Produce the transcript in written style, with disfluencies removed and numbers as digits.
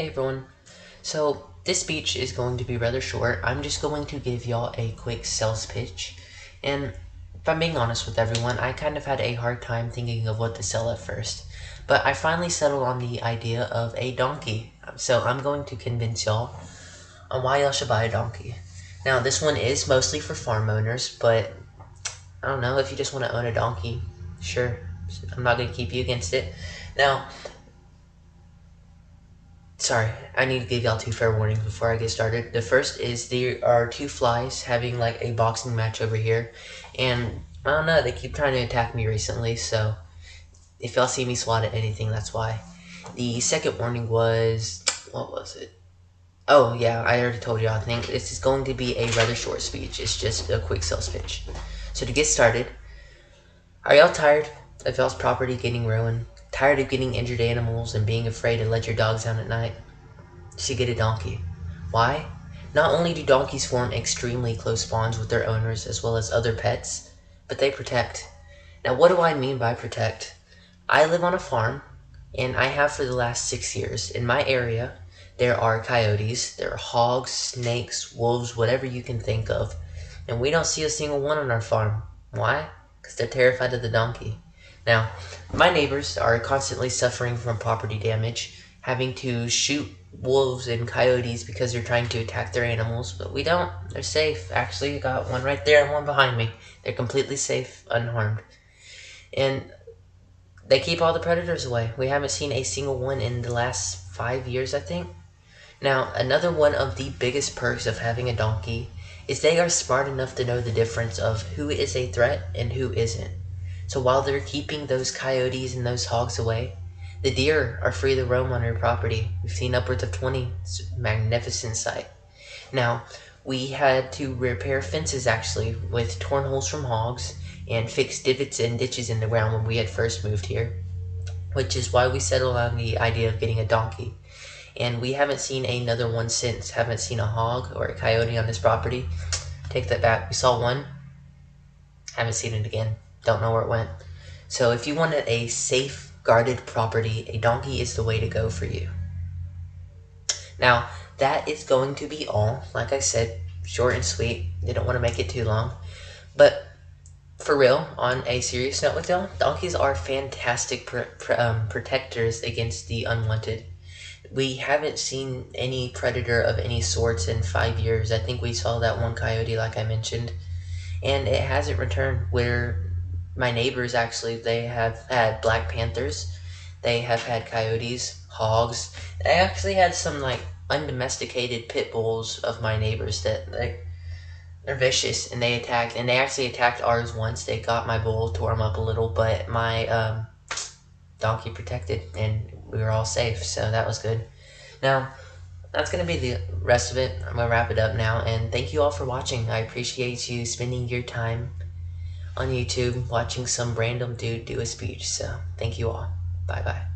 Hey everyone. So this speech is going to be rather short. I'm just going to give y'all a quick sales pitch. And if I'm being honest with everyone, I kind of had a hard time thinking of what to sell at first. But I finally settled on the idea of a donkey. So I'm going to convince y'all on why y'all should buy a donkey. Now this one is mostly for farm owners, but I don't know, if you just want to own a donkey, sure. I'm not going to keep you against it. Now, sorry, I need to give y'all two fair warnings before I get started. The first is there are two flies having like a boxing match over here, and I don't know, they keep trying to attack me recently, so if y'all see me swat at anything, that's why. The second warning was, what was it? Oh yeah, I already told you. I think this is going to be a rather short speech. It's just a quick sales pitch. So to get started, are y'all tired of y'all's property getting ruined? Tired of getting injured animals and being afraid to let your dogs out at night? You should get a donkey. Why? Not only do donkeys form extremely close bonds with their owners as well as other pets, but they protect. Now what do I mean by protect? I live on a farm, and I have for the last 6 years. In my area, there are coyotes, there are hogs, snakes, wolves, whatever you can think of, and we don't see a single one on our farm. Why? Because they're terrified of the donkey. Now, my neighbors are constantly suffering from property damage, having to shoot wolves and coyotes because they're trying to attack their animals, but we don't. They're safe. Actually, I got one right there and one behind me. They're completely safe, unharmed. And they keep all the predators away. We haven't seen a single one in the last 5 years, I think. Now, another one of the biggest perks of having a donkey is they are smart enough to know the difference of who is a threat and who isn't. So while they're keeping those coyotes and those hogs away, the deer are free to roam on our property. We've seen upwards of 20. It's a magnificent sight. Now, we had to repair fences actually with torn holes from hogs and fix divots and ditches in the ground when we had first moved here, which is why we settled on the idea of getting a donkey. And we haven't seen another one since. Haven't seen a hog or a coyote on this property. Take that back. We saw one. Haven't seen it again. Don't know where it went. So if you wanted a safe, guarded property, a donkey is the way to go for you. Now, that is going to be all. Like I said, short and sweet. Didn't want to make it too long. But for real, on a serious note with y'all, donkeys are fantastic protectors against the unwanted. We haven't seen any predator of any sorts in 5 years. I think we saw that one coyote, like I mentioned, and it hasn't returned. Where my neighbors actually, they have had black panthers, they have had coyotes, hogs. They actually had some like undomesticated pit bulls of my neighbors that they're vicious, and they actually attacked ours once. They got my bull, tore him up a little, but my donkey protected, and we were all safe, so that was good. Now, that's going to be the rest of it. I'm going to wrap it up now, and thank you all for watching. I appreciate you spending your time on YouTube watching some random dude do a speech, so thank you all. Bye-bye.